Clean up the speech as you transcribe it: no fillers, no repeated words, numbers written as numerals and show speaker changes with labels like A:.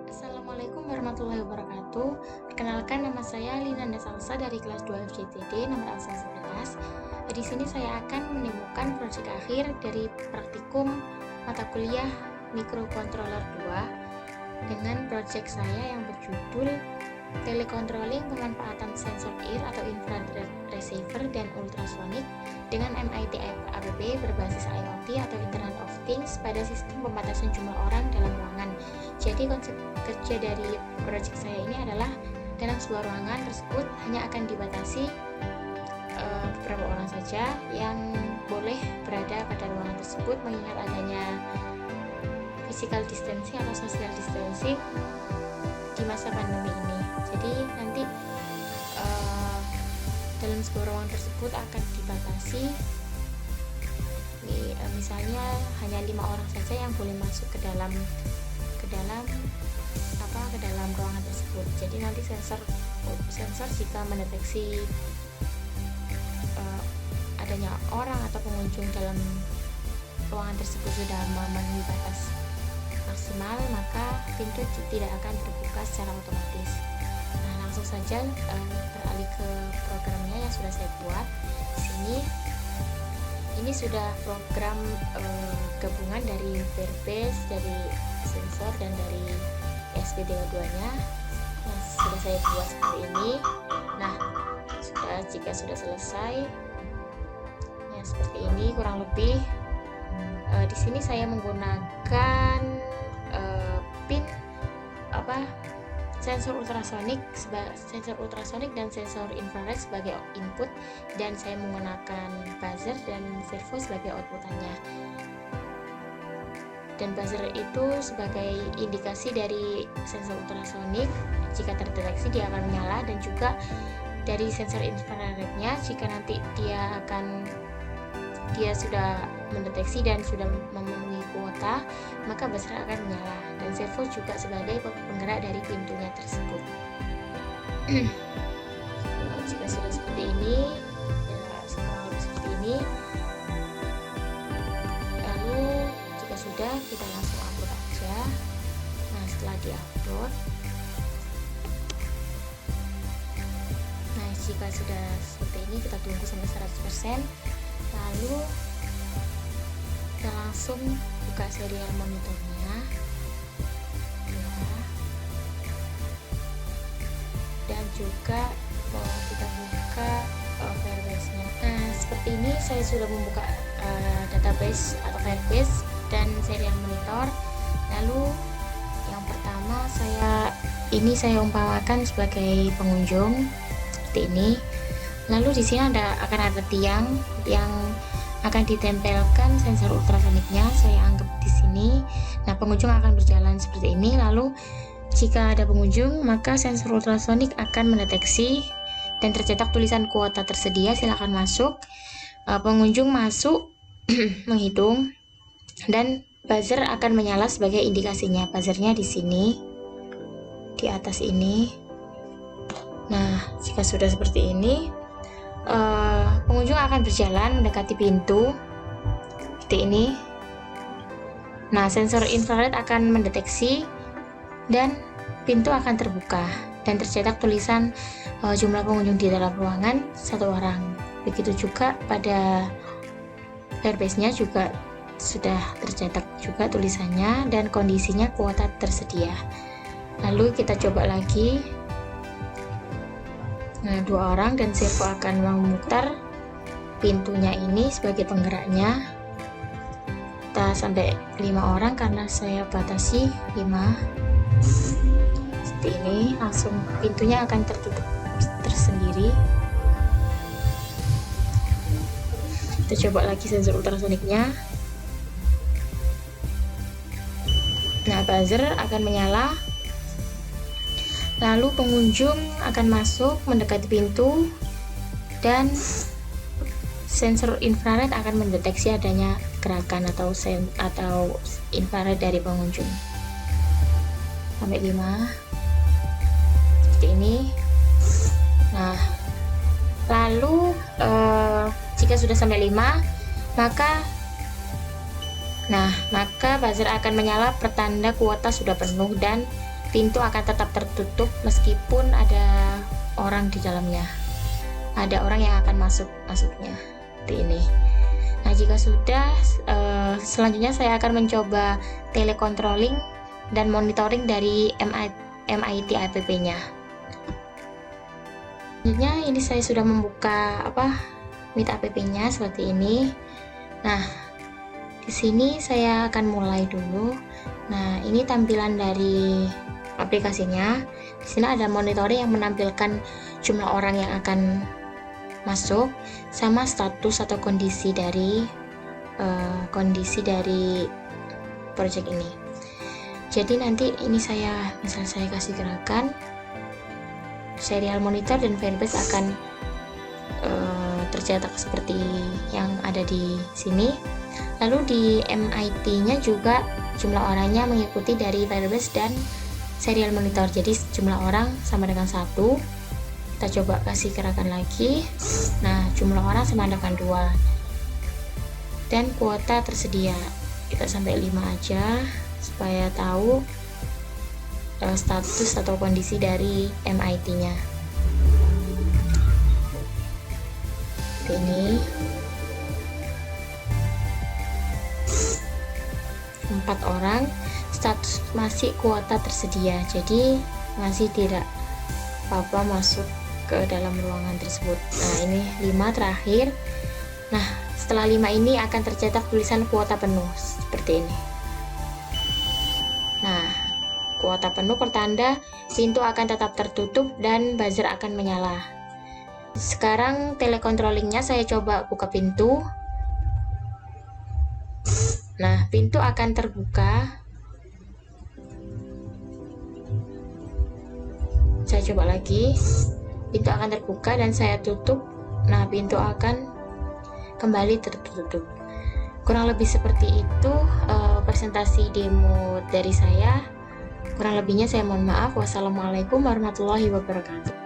A: Assalamualaikum warahmatullahi wabarakatuh. Perkenalkan, nama saya Linanda Salsa dari kelas 2 FJTD nomor absen 11. Di sini saya akan menemukan proyek akhir dari praktikum mata kuliah Microcontroller 2 dengan proyek saya yang berjudul Telecontrolling Pemanfaatan Sensor Ear atau Infrared Receiver dan Ultrasonic dengan MIT ABB berbasis IoT atau Internet of Things pada sistem pembatasan jumlah orang dalam ruangan. Jadi konsep kerja dari proyek saya ini adalah dalam sebuah ruangan tersebut hanya akan dibatasi beberapa orang saja yang boleh berada pada ruangan tersebut mengingat adanya physical distancing atau social distancing di masa pandemi ini. Jadi nanti dalam sebuah ruangan tersebut akan dibatasi misalnya hanya 5 orang saja yang boleh masuk ke dalam ruangan tersebut. Jadi nanti sensor jika mendeteksi adanya orang atau pengunjung dalam ruangan tersebut sudah memenuhi batas maksimal, maka pintu tidak akan terbuka secara otomatis. Nah, langsung saja beralih ke programnya yang sudah saya buat. Di sini ini sudah program gabungan dari Firebase, dari sensor dan dari ESP32-nya yang sudah saya buat seperti ini. Nah, jika sudah selesai ya seperti ini kurang lebih. Di sini saya menggunakan pin sensor ultrasonik dan sensor infrared sebagai input, dan saya menggunakan buzzer dan servo sebagai outputannya. Dan buzzer itu sebagai indikasi dari sensor ultrasonik, jika terdeteksi dia akan menyala, dan juga dari sensor infrarednya jika nanti dia sudah mendeteksi dan sudah memenuhi kuota, maka buzzer akan menyala, dan servo juga sebagai penggerak dari pintunya tersebut. Jika sudah seperti ini, ya sekarang seperti ini. Lalu jika sudah, kita langsung upload aja. Nah, setelah diupload, nah jika sudah seperti ini, kita tunggu sampai 100%. Lalu kita langsung buka serial monitornya ya. Dan juga kita buka Firebase-nya. Nah, seperti ini saya sudah membuka database atau Firebase dan serial monitor. Lalu yang pertama saya umpamakan sebagai pengunjung seperti ini. Lalu di sini akan ada tiang yang akan ditempelkan sensor ultrasoniknya. Saya anggap di sini. Nah, pengunjung akan berjalan seperti ini. Lalu jika ada pengunjung, maka sensor ultrasonik akan mendeteksi dan tercetak tulisan kuota tersedia, silakan masuk. Pengunjung masuk menghitung, dan buzzer akan menyala sebagai indikasinya. Buzzernya di sini, di atas ini. Nah, jika sudah seperti ini, pengunjung akan berjalan mendekati pintu seperti ini. Nah, sensor infrared akan mendeteksi dan pintu akan terbuka dan tercetak tulisan jumlah pengunjung di dalam ruangan 1 orang. Begitu juga pada Firebase-nya juga sudah tercetak juga tulisannya dan kondisinya kuota tersedia. Lalu kita coba lagi. Nah, 2 orang, dan servo akan memutar pintunya ini sebagai penggeraknya. Kita sampai 5 orang karena saya batasi 5. Seperti ini, langsung pintunya akan tertutup tersendiri. Kita coba lagi sensor ultrasoniknya. Nah, buzzer akan menyala. Lalu pengunjung akan masuk mendekati pintu, dan sensor infrared akan mendeteksi adanya gerakan atau infrared dari pengunjung. Sampai 5 seperti ini. Nah, lalu jika sudah sampai 5, maka buzzer akan menyala pertanda kuota sudah penuh, dan pintu akan tetap tertutup meskipun ada orang di dalamnya, ada orang yang akan masuknya seperti ini. Nah, jika sudah, selanjutnya saya akan mencoba telecontrolling dan monitoring dari MIT app-nya. Selanjutnya ini saya sudah membuka Meet app-nya seperti ini. Nah, di sini saya akan mulai dulu. Nah, ini tampilan dari aplikasinya. Di sini ada monitoring yang menampilkan jumlah orang yang akan masuk sama status atau kondisi dari project ini. Jadi nanti ini misalnya saya kasih gerakan, serial monitor dan Firebase akan tercetak seperti yang ada di sini. Lalu di MIT-nya juga jumlah orangnya mengikuti dari Firebase dan serial monitor. Jadi jumlah orang sama dengan 1. Kita coba kasih gerakan lagi. Nah, jumlah orang sama dengan 2. Dan kuota tersedia. Kita sampai 5 aja supaya tahu status atau kondisi dari MIT-nya. Ini 4 orang, status masih kuota tersedia, jadi masih tidak apa-apa masuk ke dalam ruangan tersebut. Nah, ini 5 terakhir. Nah, setelah 5 ini akan tercetak tulisan kuota penuh seperti ini. Nah, kuota penuh pertanda pintu akan tetap tertutup dan buzzer akan menyala. Sekarang telecontrollingnya saya coba buka pintu. Nah, pintu akan terbuka. Saya coba lagi. Pintu akan terbuka dan saya tutup. Nah, pintu akan kembali tertutup. Kurang lebih seperti itu presentasi demo dari saya. Kurang lebihnya saya mohon maaf. Wassalamualaikum warahmatullahi wabarakatuh.